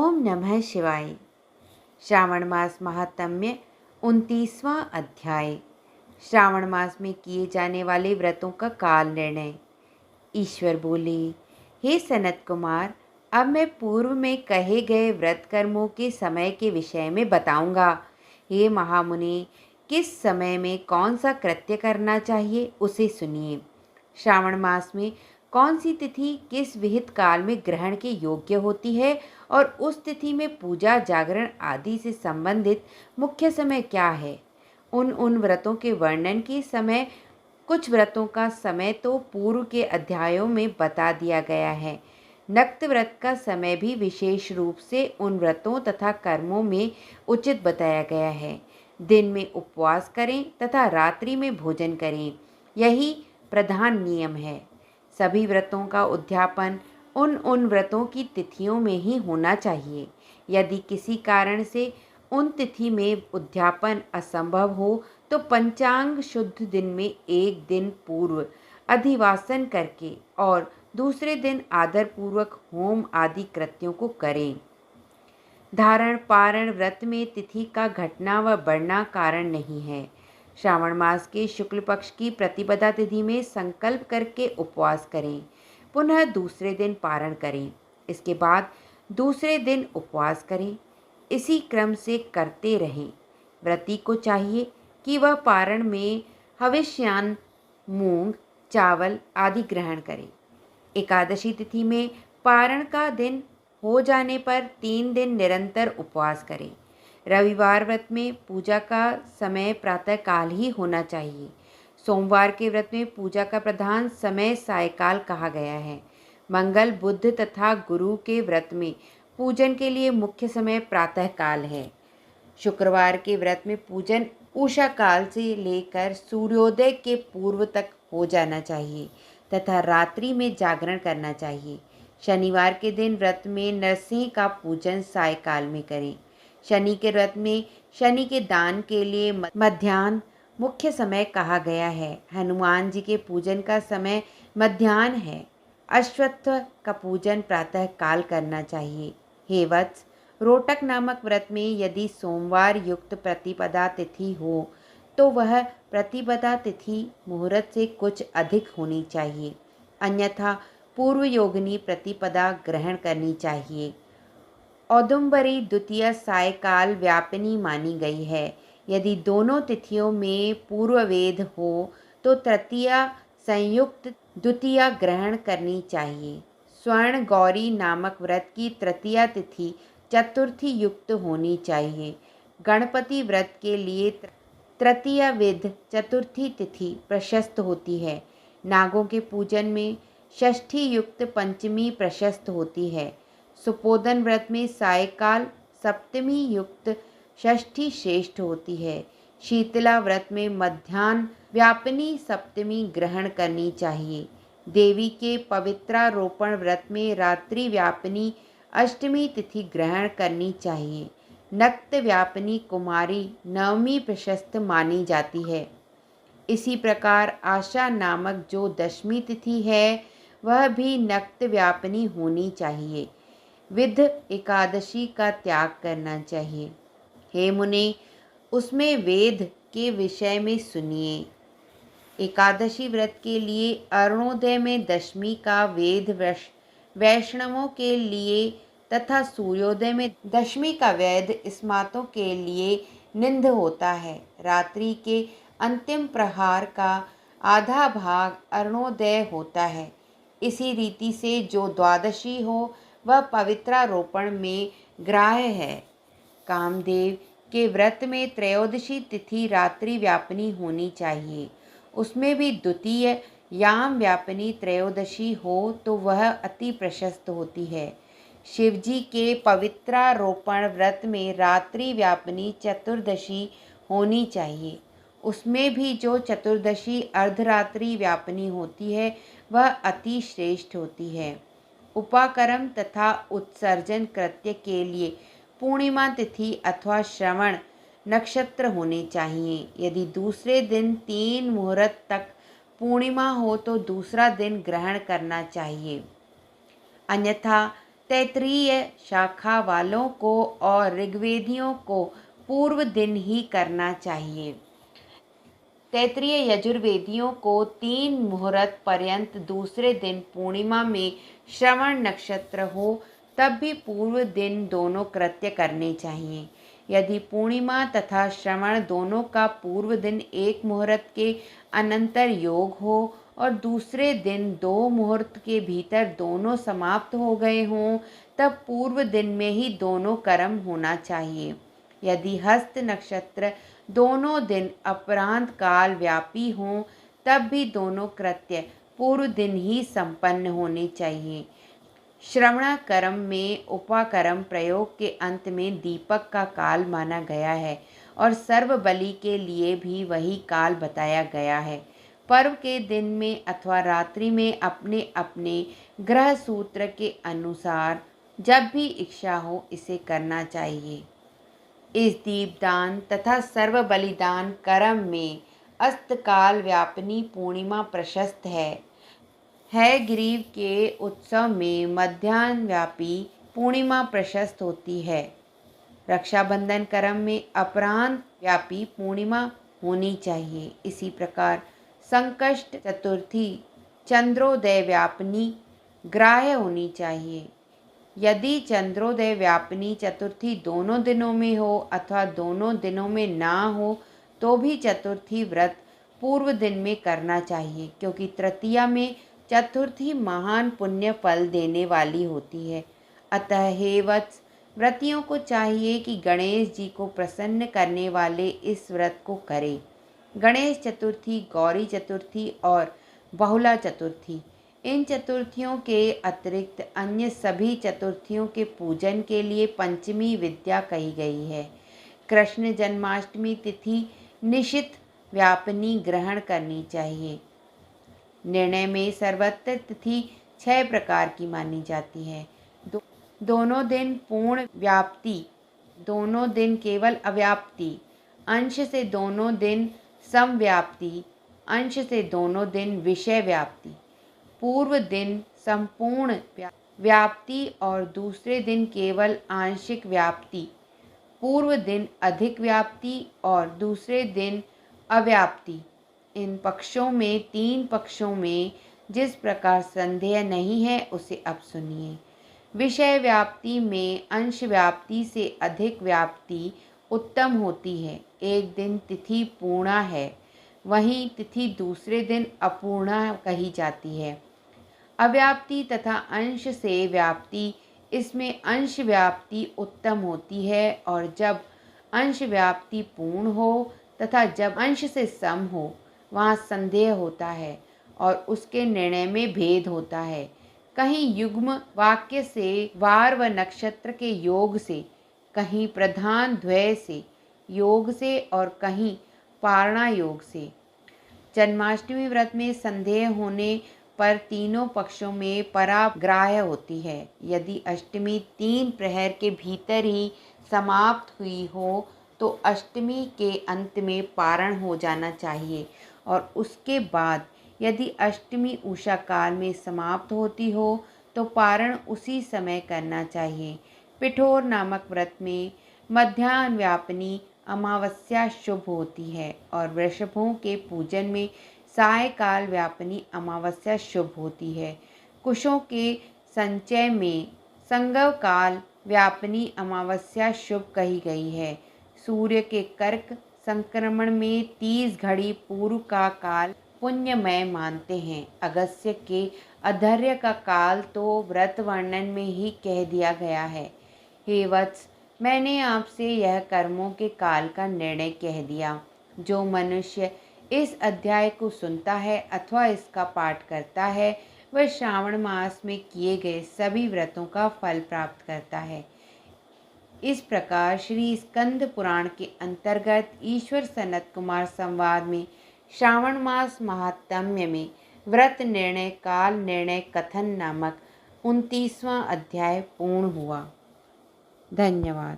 ओम नमः शिवाय। श्रावण मास महात्म्य 29वां अध्याय। श्रावण मास में किए जाने वाले व्रतों का काल निर्णय। ईश्वर बोले, हे सनत कुमार, अब मैं पूर्व में कहे गए व्रत कर्मों के समय के विषय में बताऊंगा। हे महामुनि, किस समय में कौन सा कृत्य करना चाहिए उसे सुनिए। श्रावण मास में कौन सी तिथि किस विहित काल में ग्रहण के योग्य होती है और उस तिथि में पूजा जागरण आदि से संबंधित मुख्य समय क्या है। उन व्रतों के वर्णन के समय कुछ व्रतों का समय तो पूर्व के अध्यायों में बता दिया गया है। नक्त व्रत का समय भी विशेष रूप से उन व्रतों तथा कर्मों में उचित बताया गया है। दिन में उपवास करें तथा रात्रि में भोजन करें, यही प्रधान नियम है। सभी व्रतों का उद्यापन उन व्रतों की तिथियों में ही होना चाहिए। यदि किसी कारण से उन तिथि में उद्यापन असंभव हो तो पंचांग शुद्ध दिन में एक दिन पूर्व अधिवासन करके और दूसरे दिन आदर पूर्वक होम आदि कृत्यों को करें। धारण पारण व्रत में तिथि का घटना व बढ़ना कारण नहीं है। श्रावण मास के शुक्ल पक्ष की प्रतिपदा तिथि में संकल्प करके उपवास करें, पुनः दूसरे दिन पारण करें, इसके बाद दूसरे दिन उपवास करें। इसी क्रम से करते रहें। व्रती को चाहिए कि वह पारण में हविष्यान्न, मूंग, चावल आदि ग्रहण करे। एकादशी तिथि में पारण का दिन हो जाने पर 3 दिन निरंतर उपवास करें। रविवार व्रत में पूजा का समय प्रातः काल ही होना चाहिए। सोमवार के व्रत में पूजा का प्रधान समय सायकाल कहा गया है। मंगल, बुध तथा गुरु के व्रत में पूजन के लिए मुख्य समय प्रातः काल है। शुक्रवार के व्रत में पूजन उषा काल से लेकर सूर्योदय के पूर्व तक हो जाना चाहिए तथा रात्रि में जागरण करना चाहिए। शनिवार के दिन व्रत में नरसिंह का पूजन सायकाल में करें। शनि के व्रत में शनि के दान के लिए मध्याह्न मुख्य समय कहा गया है। हनुमान जी के पूजन का समय मध्याह्न है। अश्वत्थ का पूजन प्रातः काल करना चाहिए। हे वत्स, रोटक नामक व्रत में यदि सोमवार युक्त प्रतिपदा तिथि हो तो वह प्रतिपदा तिथि मुहूर्त से कुछ अधिक होनी चाहिए, अन्यथा पूर्व योगिनी प्रतिपदा ग्रहण करनी चाहिए। औदुंबरी द्वितीय सायकाल व्यापिनी मानी गई है। यदि दोनों तिथियों में पूर्व वेद हो तो तृतीय संयुक्त द्वितीय ग्रहण करनी चाहिए। स्वर्ण गौरी नामक व्रत की तृतीया तिथि चतुर्थी युक्त होनी चाहिए। गणपति व्रत के लिए तृतीय विध चतुर्थी तिथि प्रशस्त होती है। नागों के पूजन में षष्ठी युक्त पंचमी प्रशस्त होती है। सुपोदन व्रत में सायकाल सप्तमी युक्त षष्ठी श्रेष्ठ होती है। शीतला व्रत में मध्याह्न व्यापिनी सप्तमी ग्रहण करनी चाहिए। देवी के पवित्रारोपण व्रत में रात्रि व्यापिनी अष्टमी तिथि ग्रहण करनी चाहिए। नक्त व्यापिनी कुमारी नवमी प्रशस्त मानी जाती है। इसी प्रकार आशा नामक जो दशमी तिथि है वह भी नक्त व्यापिनी होनी चाहिए। विध एकादशी का त्याग करना चाहिए। हे मुनि, उसमें वेद के विषय में सुनिए। एकादशी व्रत के लिए अरुणोदय में दशमी का वेद वैष्णवों के लिए तथा सूर्योदय में दशमी का वेद स्मार्तों के लिए निंद होता है। रात्रि के अंतिम प्रहार का आधा भाग अरुणोदय होता है। इसी रीति से जो द्वादशी हो वह पवित्रारोपण में ग्राह्य है। कामदेव के व्रत में त्रयोदशी तिथि रात्रि व्यापिनी होनी चाहिए। उसमें भी द्वितीय याम व्यापिनी त्रयोदशी हो तो वह अति प्रशस्त होती है। शिवजी के पवित्रारोपण व्रत में रात्रि व्यापिनी चतुर्दशी होनी चाहिए। उसमें भी जो चतुर्दशी अर्धरात्रि व्यापिनी होती है वह अति श्रेष्ठ होती है। उपाकर्म तथा उत्सर्जन कृत्य के लिए पूर्णिमा तिथि अथवा श्रवण नक्षत्र होने चाहिए। यदि दूसरे दिन 3 मुहूर्त तक पूर्णिमा हो तो दूसरा दिन ग्रहण करना चाहिए, अन्यथा तैत्तिरीय शाखा वालों को और ऋग्वेदियों को पूर्व दिन ही करना चाहिए। तैत्तिरीय यजुर्वेदियों को 3 मुहूर्त पर्यंत दूसरे दिन पूर्णिमा में श्रवण नक्षत्र हो तब भी पूर्व दिन दोनों कृत्य करने चाहिए। यदि पूर्णिमा तथा श्रवण दोनों का पूर्व दिन 1 मुहूर्त के अनंतर योग हो और दूसरे दिन 2 मुहूर्त के भीतर दोनों समाप्त हो गए हों तब पूर्व दिन में ही दोनों कर्म होना चाहिए। यदि हस्त नक्षत्र दोनों दिन अपरांत काल व्यापी हों तब भी दोनों कृत्य पूर्व दिन ही संपन्न होने चाहिए। श्रवण कर्म में उपाकर्म प्रयोग के अंत में दीपक का काल माना गया है और सर्व बलि के लिए भी वही काल बताया गया है। पर्व के दिन में अथवा रात्रि में अपने अपने ग्रह सूत्र के अनुसार जब भी इच्छा हो इसे करना चाहिए। इस दीपदान तथा सर्व बलिदान कर्म में अस्तकाल व्यापिनी पूर्णिमा प्रशस्त है ग्रीव के उत्सव में मध्याह्न व्यापी पूर्णिमा प्रशस्त होती है। रक्षाबंधन कर्म में अपराह्न व्यापी पूर्णिमा होनी चाहिए। इसी प्रकार संकष्ट चतुर्थी चंद्रोदय व्यापिनी ग्राह्य होनी चाहिए। यदि चंद्रोदय व्यापिनी चतुर्थी दोनों दिनों में हो अथवा दोनों दिनों में ना हो तो भी चतुर्थी व्रत पूर्व दिन में करना चाहिए, क्योंकि तृतीया में चतुर्थी महान पुण्य फल देने वाली होती है। अतः हे वत्स, व्रतियों को चाहिए कि गणेश जी को प्रसन्न करने वाले इस व्रत को करें। गणेश चतुर्थी, गौरी चतुर्थी और बहुला चतुर्थी, इन चतुर्थियों के अतिरिक्त अन्य सभी चतुर्थियों के पूजन के लिए पंचमी विद्या कही गई है। कृष्ण जन्माष्टमी तिथि निशित व्यापिनी ग्रहण करनी चाहिए। निर्णय में सर्वत्र तिथि 6 प्रकार की मानी जाती है। दोनों दिन पूर्ण व्याप्ति, दोनों दिन केवल अव्याप्ति, अंश से दोनों दिन समव्याप्ति, अंश से दोनों दिन विषय व्याप्ति, पूर्व दिन संपूर्ण व्याप्ति और दूसरे दिन केवल आंशिक व्याप्ति, पूर्व दिन अधिक व्याप्ति और दूसरे दिन अव्याप्ति। इन पक्षों में 3 पक्षों में जिस प्रकार संदेह नहीं है उसे अब सुनिए। विषय व्याप्ति में अंश व्याप्ति से अधिक व्याप्ति उत्तम होती है। एक दिन तिथि पूर्णा है, वहीं तिथि दूसरे दिन अपूर्णा कही जाती है। अव्याप्ति तथा अंश से व्याप्ति, इसमें अंश व्याप्ति उत्तम होती है और जब अंश व्याप्ति पूर्ण हो तथा जब अंश से सम हो वहाँ संदेह होता है और उसके निर्णय में भेद होता है। कहीं युग्म वाक्य से वार व नक्षत्र के योग से, कहीं प्रधान द्वय से योग से और कहीं पारणा योग से। जन्माष्टमी व्रत में संदेह होने पर तीनों पक्षों में पराग्राह्य होती है। यदि अष्टमी 3 प्रहर के भीतर ही समाप्त हुई हो तो अष्टमी के अंत में पारण हो जाना चाहिए और उसके बाद यदि अष्टमी उषा काल में समाप्त होती हो तो पारण उसी समय करना चाहिए। पिठोर नामक व्रत में मध्याह्न व्यापिनी अमावस्या शुभ होती है और वृषभों के पूजन में सायकाल व्यापिनी अमावस्या शुभ होती है। कुशों के संचय में संगव काल व्यापिनी अमावस्या शुभ कही गई है। सूर्य के कर्क संक्रमण में 30 घड़ी पूर्व का काल पुण्यमय मानते हैं। अगस्त्य के अधर्य का काल तो व्रत वर्णन में ही कह दिया गया है। हे वत्स, मैंने आपसे यह कर्मों के काल का निर्णय कह दिया। जो मनुष्य इस अध्याय को सुनता है अथवा इसका पाठ करता है वह श्रावण मास में किए गए सभी व्रतों का फल प्राप्त करता है। इस प्रकार श्री स्कंद पुराण के अंतर्गत ईश्वर सनत कुमार संवाद में श्रावण मास महात्म्य में व्रत निर्णय काल निर्णय कथन नामक 29वां अध्याय पूर्ण हुआ। धन्यवाद।